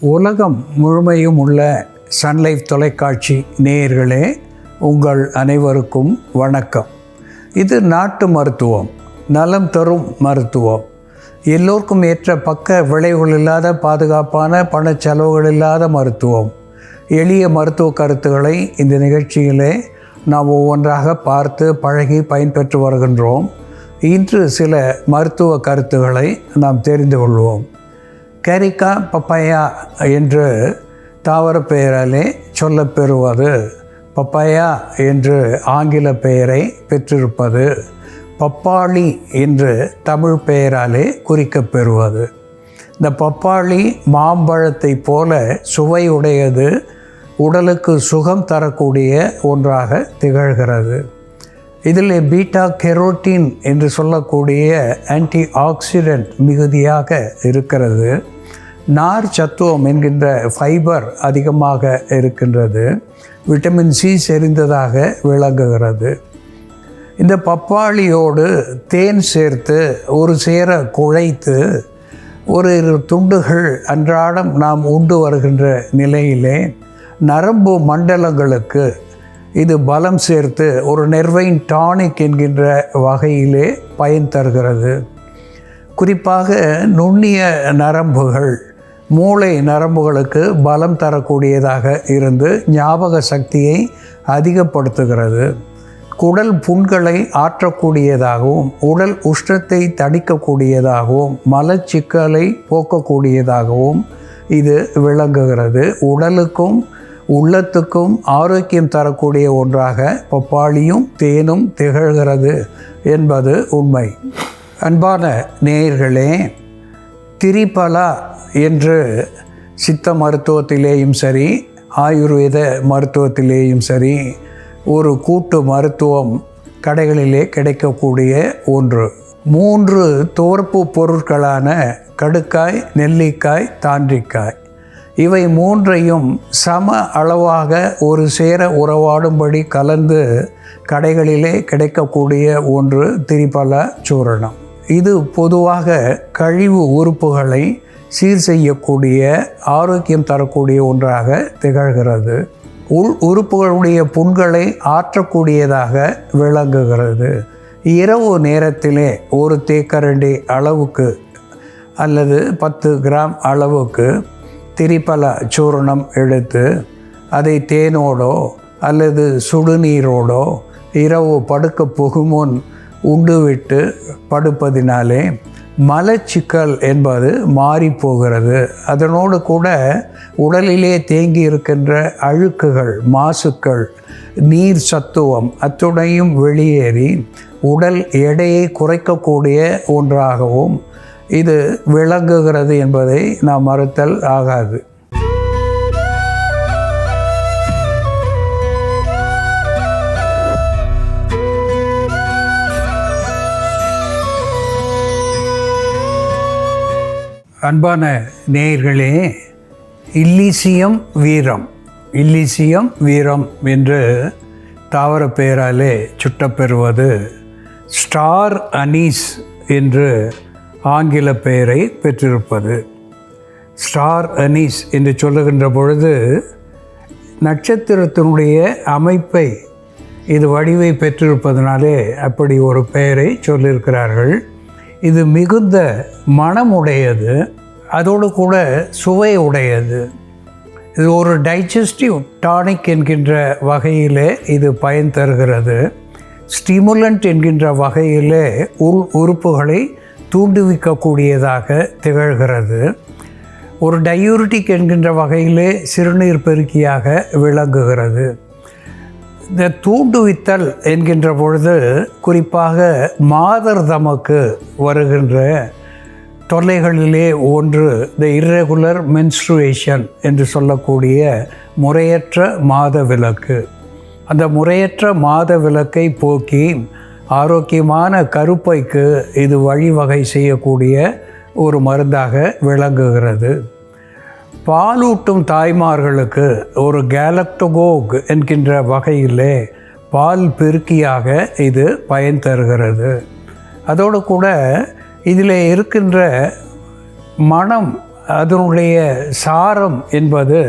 உலகம் முழுமையும் உள்ள சன்லைஃப் தொலைக்காட்சி நேயர்களே, உங்கள் அனைவருக்கும் வணக்கம். இது நாட்டு மருத்துவம், நலம் தரும் மருத்துவம். எல்லோருக்கும் ஏற்ற பக்க விளைவுகள் இல்லாத, பாதுகாப்பான, பணச்செலவுகள் இல்லாத மருத்துவம். எளிய மருத்துவ கருத்துக்களை இந்த நிகழ்ச்சியிலே நாம் ஒவ்வொன்றாக பார்த்து பழகி பயன்பெற்று வருகின்றோம். இன்று சில மருத்துவ கருத்துக்களை நாம் தெரிந்து கொள்வோம். கரிக்கா பப்பாயா என்று தாவர பெயராலே சொல்லப்பெறுவது, பப்பாயா என்று ஆங்கில பெயரை பெற்றிருப்பது, பப்பாளி என்று தமிழ் பெயராலே குறிக்கப்பெறுவது. இந்த பப்பாளி மாம்பழத்தை போல சுவையுடையது, உடலுக்கு சுகம் தரக்கூடிய ஒன்றாக திகழ்கிறது. இதில் பீட்டா கெரோட்டின் என்று சொல்லக்கூடிய ஆன்டி ஆக்சிடென்ட் மிகுதியாக இருக்கிறது. நார் சத்துவம் என்கின்ற ஃபைபர் அதிகமாக இருக்கின்றது. விட்டமின் சி செறிந்ததாக விளங்குகிறது. இந்த பப்பாளியோடு தேன் சேர்த்து ஒரு சேர குழைத்து ஒரு துண்டுகள் அன்றாடம் நாம் உண்டு வருகின்ற நிலையிலே நரம்பு மண்டலங்களுக்கு இது பலம் சேர்த்து ஒரு நெர்வைன் டானிக் என்கின்ற வகையிலே பயன் தருகிறது. குறிப்பாக நுண்ணிய நரம்புகள், மூளை நரம்புகளுக்கு பலம் தரக்கூடியதாக இருந்து ஞாபக சக்தியை அதிகப்படுத்துகிறது. குடல் புண்களை ஆற்றக்கூடியதாகவும், உடல் உஷ்ணத்தை தணிக்கக்கூடியதாகவும், மலச்சிக்கலை போக்கக்கூடியதாகவும் இது விளங்குகிறது. உடலுக்கும் உள்ளத்துக்கும் ஆரோக்கியம் தரக்கூடிய ஒன்றாக பப்பாளியும் தேனும் திகழ்கிறது என்பது உண்மை. அன்பான நேயர்களே, திரிபலா என்று சித்த மருத்துவத்திலேயும் சரி, ஆயுர்வேத மருத்துவத்திலேயும் சரி, ஒரு கூட்டு மருத்துவம் கடைகளிலே கிடைக்கக்கூடிய ஒன்று. 3 தோற்பு பொருட்களான கடுக்காய், நெல்லிக்காய், தாண்டிக்காய், இவை 3ஐயும் சம அளவாக ஒரு சேர உறவாடும்படி கலந்து கடைகளிலே கிடைக்கக்கூடிய ஒன்று திரிபலா சூரணம். இது பொதுவாக கழிவு உறுப்புகளை சீர் செய்யக்கூடிய, ஆரோக்கியம் தரக்கூடிய ஒன்றாக திகழ்கிறது. உள் உறுப்புகளுடைய புண்களை ஆற்றக்கூடியதாக விளங்குகிறது. இரவு நேரத்திலே ஒரு தேக்கரண்டி அளவுக்கு அல்லது 10 கிராம் அளவுக்கு திரிபலா சூரணம் எடுத்து அதை தேனோடோ அல்லது சுடுநீரோடோ இரவு படுக்க புகுமுன் உண்டுவிட்டு படுப்பதினாலே மலச்சிக்கல் என்பது மாறி போகிறது. அதனோடு கூட உடலிலே தேங்கி இருக்கின்ற அழுக்குகள், மாசுக்கள், நீர் சத்துவம் அத்துணையும் வெளியேறி உடல் எடையை குறைக்கக்கூடிய ஒன்றாகவும் இது விளங்குகிறது என்பதை நாம் மறுத்தல் ஆகாது. அன்பான நேயர்களே, இல்லீசியம் வீரம், இல்லீசியம் வீரம் என்று தாவர பெயராலே சுட்டப்பெறுவது ஸ்டார் அனீஸ் என்று ஆங்கில பெயரை பெற்றிருப்பது. ஸ்டார் அனீஸ் என்று சொல்லுகின்ற பொழுது நட்சத்திரத்தினுடைய அமைப்பை இது வடிவை பெற்றிருப்பதனாலே அப்படி ஒரு பெயரை சொல்லியிருக்கிறார்கள். இது மிகுந்த மணமுடையது, அதோடு கூட சுவை உடையது. இது ஒரு டைஜஸ்டிவ் டானிக் என்கின்ற வகையிலே இது பயன் தருகிறது. ஸ்டிமுலண்ட் என்கின்ற வகையிலே உள் உறுப்புகளை தூண்டுவிக்கக்கூடியதாக திகழ்கிறது. ஒரு டயூரிட்டிக் என்கின்ற வகையிலே சிறுநீர் பெருக்கியாக விளங்குகிறது. இந்த தூண்டுவித்தல் என்கின்ற பொழுது குறிப்பாக மாதர் தமக்கு வருகின்ற தொல்லைகளிலே ஒன்று த இர்ரெகுலர் மென்ஸ்ட்ருவேஷன் என்று சொல்லக்கூடிய முறையற்ற மாதவிலக்கு. அந்த முறையற்ற மாதவிலக்கை போக்கி ஆரோக்கியமான கருப்பைக்கு இது வழிவகை செய்யக்கூடிய ஒரு மருந்தாக விளங்குகிறது. பாலூட்டும் தாய்மார்களுக்கு ஒரு கேலக்டோகோக் என்கின்ற வகையிலே பால் பெருக்கியாக இது பயன் தருகிறது. அதோடு கூட இதில் இருக்கின்ற மனம் அதனுடைய சாரம் என்பது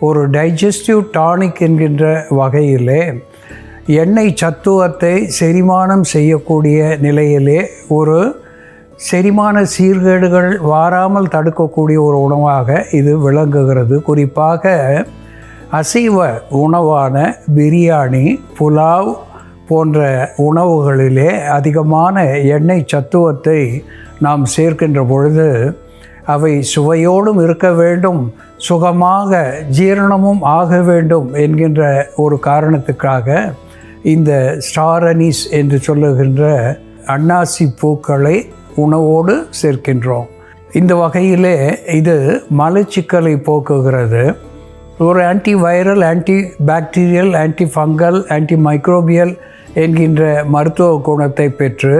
ஒரு டைஜஸ்டிவ் டானிக் என்கின்ற வகையிலே எண்ணெய் சத்துவத்தை செரிமானம் செய்யக்கூடிய நிலையிலே ஒரு செரிமான சீர்கேடுகள் வாராமல் தடுக்கக்கூடிய ஒரு உணவாக இது விளங்குகிறது. குறிப்பாக அசைவ உணவான பிரியாணி, புலாவ் போன்ற உணவுகளிலே அதிகமான எண்ணெய் சத்துவத்தை நாம் சேர்க்கின்ற பொழுது அவை சுவையோடும் இருக்க வேண்டும், சுகமாக ஜீரணமும் ஆக வேண்டும் என்கின்ற ஒரு காரணத்துக்காக இந்த ஸ்டார் அனீஸ் என்று சொல்லுகின்ற அன்னாசி பூக்களை உணவோடு சேர்க்கின்றோம். இந்த வகையிலே இது மலச்சிக்கலை போக்குகிறது. ஒரு antiviral, anti bacterial, anti fungal, anti microbial என்கின்ற மருத்துவ குணத்தை பெற்று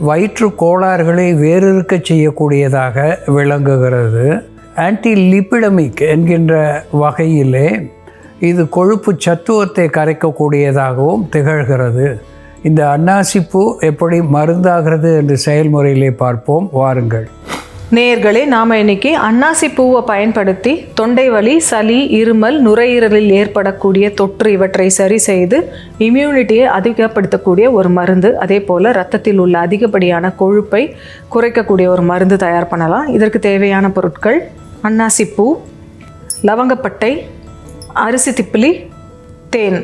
வயிற்று கோளாறுகளை வேறிருக்க செய்யக்கூடியதாக விளங்குகிறது. ஆன்டி லிப்பிடமிக் என்கின்ற வகையிலே இது கொழுப்பு சத்துவத்தை கரைக்கக்கூடியதாகவும் திகழ்கிறது. இந்த அன்னாசிப்பூ எப்படி மருந்தாகிறது என்று செயல்முறையிலே பார்ப்போம், வாருங்கள். நேயர்களே, நாம் இன்னைக்கு அன்னாசி பூவை பயன்படுத்தி தொண்டை வலி, சளி, இருமல், நுரையீரலில் ஏற்படக்கூடிய தொற்று இவற்றை சரி செய்து இம்யூனிட்டியை அதிகப்படுத்தக்கூடிய ஒரு மருந்து, அதே போல் ரத்தத்தில் உள்ள அதிகப்படியான கொழுப்பை குறைக்கக்கூடிய ஒரு மருந்து தயார் பண்ணலாம். இதற்கு தேவையான பொருட்கள்: அன்னாசிப்பூ, லவங்கப்பட்டை, அரிசி திப்பிலி, தேன்.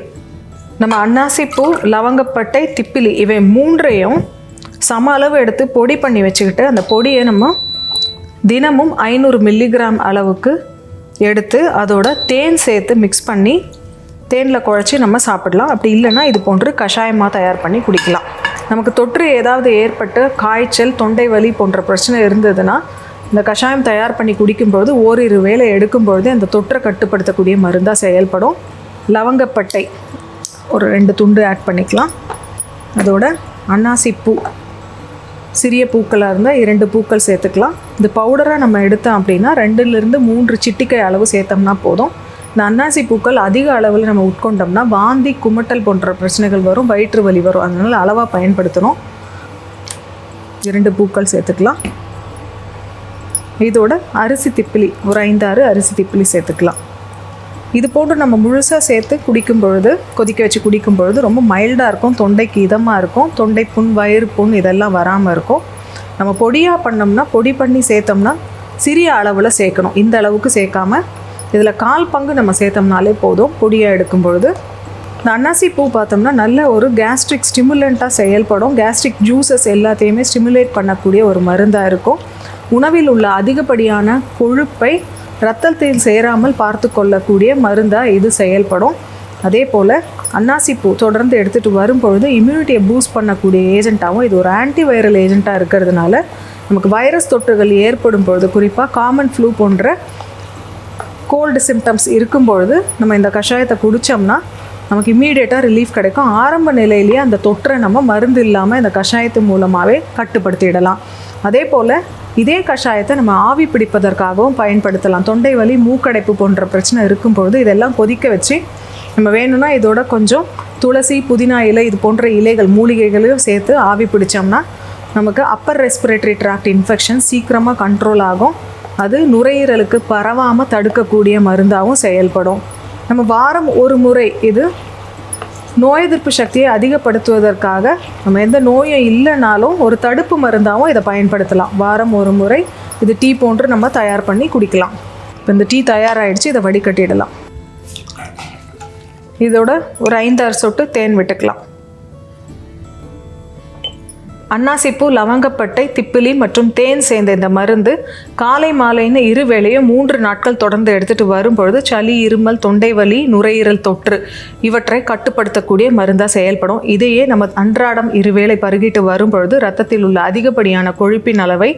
நம்ம அன்னாசிப்பூ, லவங்கப்பட்டை, திப்பிலி இவை மூன்றையும் சம அளவு எடுத்து பொடி பண்ணி வச்சுக்கிட்டு அந்த பொடியை நம்ம தினமும் 500 மில்லிகிராம் அளவுக்கு எடுத்து அதோட தேன் சேர்த்து மிக்ஸ் பண்ணி தேனில் குழச்சி நம்ம சாப்பிடலாம். அப்படி இல்லைன்னா இது போன்று கஷாயமாக தயார் பண்ணி குடிக்கலாம். நமக்கு தொற்று ஏதாவது ஏற்பட்டு காய்ச்சல், தொண்டை வலி போன்ற பிரச்சனை இருந்ததுன்னா இந்த கஷாயம் தயார் பண்ணி குடிக்கும்பொழுது ஓரிரு வேளை எடுக்கும்பொழுது அந்த தொற்றை கட்டுப்படுத்தக்கூடிய மருந்தாக செயல்படும். லவங்கப்பட்டை ஒரு 2 துண்டு ஆட் பண்ணிக்கலாம். அதோட அன்னாசிப்பூ சிறிய பூக்களாக இருந்தால் 2 பூக்கள் சேர்த்துக்கலாம். இந்த பவுடராக நம்ம எடுத்தோம் அப்படின்னா 2லிருந்து 3 சிட்டிக்கை அளவு சேர்த்தோம்னா போதும். இந்த அன்னாசி பூக்கள் அதிக அளவில் நம்ம உட்கொண்டோம்னா வாந்தி, குமட்டல் போன்ற பிரச்சனைகள் வரும், வயிற்று வலி வரும். அதனால் அளவாக பயன்படுத்தணும். 2 பூக்கள் சேர்த்துக்கலாம். இதோட அரிசி திப்பிலி ஒரு 5-6 அரிசி திப்பிலி சேர்த்துக்கலாம். இது போன்று நம்ம முழுசாக சேர்த்து குடிக்கும் பொழுது, கொதிக்க வச்சு குடிக்கும் பொழுது ரொம்ப மைல்டாக இருக்கும், தொண்டைக்கு இதமாக இருக்கும், தொண்டை புண், வயிறு புண் இதெல்லாம் வராமல் இருக்கும். நம்ம பொடியாக பண்ணோம்னா, பொடி பண்ணி சேர்த்தோம்னா சிறிய அளவில் சேர்க்கணும். இந்த அளவுக்கு சேர்க்காமல் இதில் 1/4 பங்கு நம்ம சேர்த்தோம்னாலே போதும் பொடியாக எடுக்கும் பொழுது. இந்த அன்னாசி பூ பார்த்தோம்னா நல்ல ஒரு கேஸ்ட்ரிக் ஸ்டிமுலண்ட்டாக செயல்படும். கேஸ்ட்ரிக் ஜூஸஸ் எல்லாத்தையுமே ஸ்டிமுலேட் பண்ணக்கூடிய ஒரு மருந்தாக இருக்கும். உணவில் உள்ள அதிகப்படியான கொழுப்பை இரத்தத்தில் சேராமல் பார்த்து கொள்ளக்கூடிய மருந்தாக இது செயல்படும். அதே போல் அன்னாசிப்பூ தொடர்ந்து எடுத்துகிட்டு வரும்பொழுது இம்யூனிட்டியை பூஸ்ட் பண்ணக்கூடிய ஏஜென்ட்டாகவும் இது ஒரு ஆன்டிவைரல் ஏஜென்ட்டாக இருக்கிறதுனால நமக்கு வைரஸ் தொற்றுகள் ஏற்படும் பொழுது, குறிப்பாக காமன் ஃப்ளூ போன்ற கோல்டு சிம்டம்ஸ் இருக்கும்பொழுது நம்ம இந்த கஷாயத்தை குடித்தோம்னா நமக்கு இம்மீடியட்டாக ரிலீஃப் கிடைக்கும். ஆரம்ப நிலையிலேயே அந்த தொற்றை நம்ம மருந்து இல்லாமல் இந்த கஷாயத்து மூலமாகவே கட்டுப்படுத்திடலாம். அதே போல் இதே கஷாயத்தை நம்ம ஆவி பிடிப்பதற்காகவும் பயன்படுத்தலாம். தொண்டை வலி, மூக்கடைப்பு போன்ற பிரச்சனை இருக்கும்பொழுது இதெல்லாம் கொதிக்க வச்சு நம்ம வேணும்னா இதோட கொஞ்சம் துளசி, புதினா இலை இது போன்ற இலைகள், மூலிகைகளையும் சேர்த்து ஆவி பிடிச்சோம்னா நமக்கு அப்பர் ரெஸ்பிரேட்டரி ட்ராக்ட் இன்ஃபெக்ஷன் சீக்கிரமாக கண்ட்ரோல் ஆகும். அது நுரையீரலுக்கு பரவாமல் தடுக்கக்கூடிய மருந்தாகவும் செயல்படும். நம்ம வாரம் ஒரு முறை இது நோய் எதிர்ப்பு சக்தியை அதிகப்படுத்துவதற்காக நம்ம எந்த நோயும் இல்லைனாலும் ஒரு தடுப்பு மருந்தாகவும் இதை பயன்படுத்தலாம். வாரம் ஒரு முறை இது டீ போன்று நம்ம தயார் பண்ணி குடிக்கலாம். இப்போ இந்த டீ தயாராகிடுச்சு, இதை வடிகட்டிடலாம். இதோட ஒரு 5-6 சொட்டு தேன் விட்டுக்கலாம். அன்னாசிப்பூ, லவங்கப்பட்டை, திப்பிலி மற்றும் தேன் சேர்ந்த இந்த மருந்து காலை மாலைன்னு 2 வேளையும் 3 நாட்கள் தொடர்ந்து எடுத்துகிட்டு வரும்பொழுது சளி, இருமல், தொண்டை வலி, நுரையீரல் தொற்று இவற்றை கட்டுப்படுத்தக்கூடிய மருந்தாக செயல்படும். இதையே நம்ம அன்றாடம் 2 வேளை பருகிட்டு வரும்பொழுது இரத்தத்தில் உள்ள அதிகப்படியான கொழுப்பின் அளவை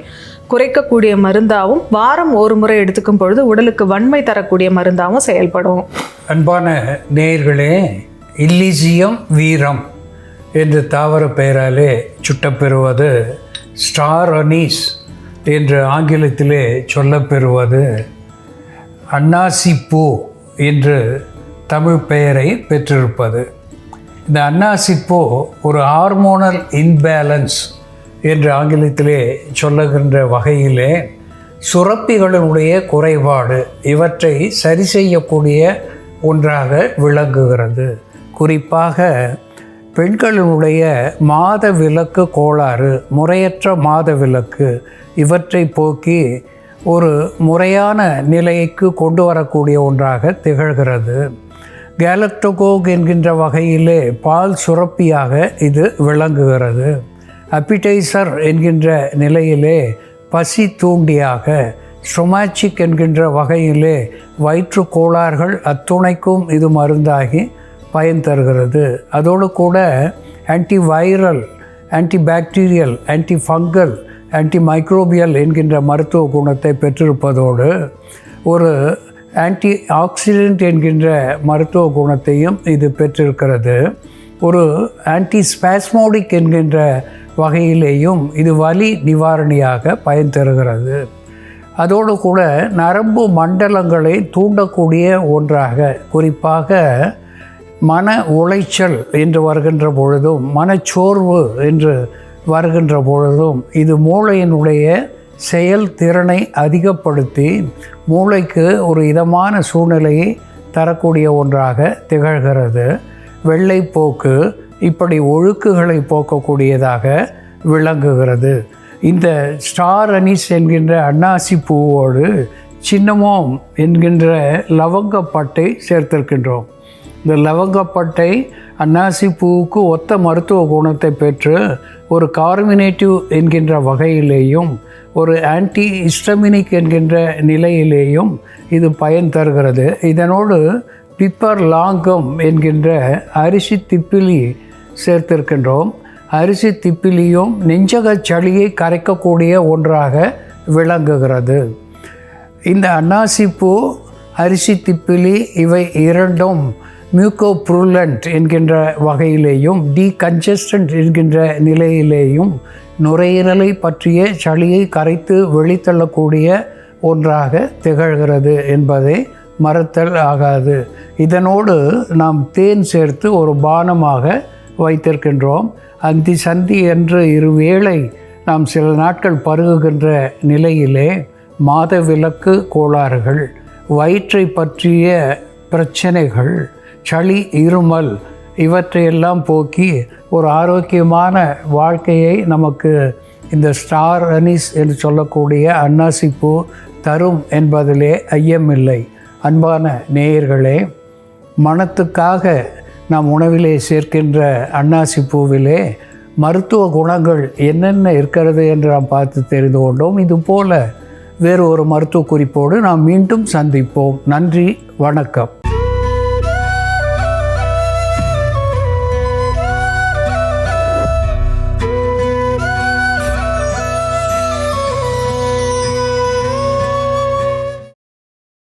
குறைக்கக்கூடிய மருந்தாகவும், வாரம் ஒரு முறை எடுத்துக்கும் பொழுது உடலுக்கு வன்மை தரக்கூடிய மருந்தாகவும் செயல்படும். அன்பான நேயர்களே, இல்லிசியம் வீரம் என்று தாவர பெயராலே சுட்டப்பெறுவது ஸ்டார் அனீஸ் என்று ஆங்கிலத்திலே சொல்லப்பெறுவது அன்னாசிப்பூ என்று தமிழ் பெயரை பெற்றிருப்பது. இந்த அன்னாசிப்பூ ஒரு ஹார்மோனல் இன்பேலன்ஸ் என்று ஆங்கிலத்திலே சொல்லுகின்ற வகையிலே சுரப்பிகளினுடைய குறைபாடு இவற்றை சரி செய்யக்கூடிய ஒன்றாக விளங்குகிறது. குறிப்பாக பெண்களினுடைய மாதவிலக்கு கோளாறு, முறையற்ற மாதவிலக்கு இவற்றை போக்கி ஒரு முறையான நிலைக்கு கொண்டு வரக்கூடிய ஒன்றாக திகழ்கிறது. கேலக்டோகோக் என்கின்ற வகையிலே பால் சுரப்பியாக இது விளங்குகிறது. அப்பிடைசர் என்கின்ற நிலையிலே பசி தூண்டியாக, ஸ்டொமாச்சிக் என்கின்ற வகையிலே வயிற்று கோளாறுகள் அத்துணைக்கும் இது மருந்தாகி பயன் தருகிறது. அதோடு கூட ஆன்டிவைரல், ஆன்டிபாக்டீரியல், ஆன்டிஃபங்கல், ஆன்டிமைக்ரோபியல் என்கின்ற மருத்துவ குணத்தை பெற்றிருப்பதோடு ஒரு ஆன்டி ஆக்சிடென்ட் என்கின்ற மருத்துவ குணத்தையும் இது பெற்றிருக்கிறது. ஒரு ஆன்டிஸ்பாஸ்மோடிக் என்கின்ற வகையிலேயும் இது வலி நிவாரணியாக பயன் தருகிறது. அதோடு கூட நரம்பு மண்டலங்களை தூண்டக்கூடிய ஒன்றாக, குறிப்பாக மன உளைச்சல் என்று வருகின்ற பொழுதும் மனச்சோர்வு என்று வருகின்ற பொழுதும் இது மூளையினுடைய செயல்திறனை அதிகப்படுத்தி மூளைக்கு ஒரு இதமான சூழ்நிலையை தரக்கூடிய ஒன்றாக திகழ்கிறது. வெள்ளைப்போக்கு இப்படி ஒழுக்குகளை போக்கக்கூடியதாக விளங்குகிறது. இந்த ஸ்டார் அனீஸ் என்கின்ற அன்னாசி பூவோடு சின்னமோம் என்கின்ற லவங்கப்பட்டை சேர்த்திருக்கின்றோம். இந்த லவங்கப்பட்டை அன்னாசி பூவுக்கு ஒத்த மருத்துவ குணத்தை பெற்று ஒரு கார்மினேட்டிவ் என்கின்ற வகையிலேயும் ஒரு ஆன்டி ஹிஸ்டமினிக் என்கின்ற நிலையிலேயும் இது பயன் தருகிறது. இதனோடு பிப்பர் லாங்கம் என்கின்ற அரிசி திப்பிலி சேர்த்திருக்கின்றோம். அரிசி திப்பிலியும் நெஞ்சக சளியை கரைக்கக்கூடிய ஒன்றாக விளங்குகிறது. இந்த அன்னாசிப்பூ, அரிசி திப்பிலி இவை இரண்டும் மியூகோப்ரூலண்ட் என்கின்ற வகையிலேயும் டீகன்ஜஸ்டன்ட் என்கின்ற நிலையிலேயும் நுரையீரலை பற்றிய சளியை கரைத்து வெளித்தள்ளக்கூடிய ஒன்றாக திகழ்கிறது என்பதை மறத்தல் ஆகாது. இதனோடு நாம் தேன் சேர்த்து ஒரு பானமாக வைத்திருக்கின்றோம். அந்தி சந்தி என்று இருவேளை நாம் சில நாட்கள் பருகுகின்ற நிலையிலே மாதவிலக்கு கோளாறுகள், வயிற்றை பற்றிய பிரச்சனைகள், சளி, இருமல் இவற்றையெல்லாம் போக்கி ஒரு ஆரோக்கியமான வாழ்க்கையை நமக்கு இந்த ஸ்டார் அனீஸ் என்று சொல்லக்கூடிய அன்னாசிப்பூ தரும் என்பதிலே ஐயமில்லை. அன்பான நேயர்களே, மணத்துக்காக நாம் உணவிலே சேர்க்கின்ற அன்னாசிப்பூவிலே மருத்துவ குணங்கள் என்னென்ன இருக்கிறது என்று நாம் பார்த்து தெரிந்து கொண்டோம். இதுபோல வேறு ஒரு மருத்துவ குறிப்போடு நாம் மீண்டும் சந்திப்போம். நன்றி, வணக்கம்.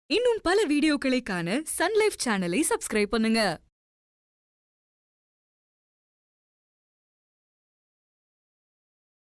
இன்னும் பல வீடியோக்களை காண சன் லைஃப் சேனலை சப்ஸ்கிரைப் பண்ணுங்க.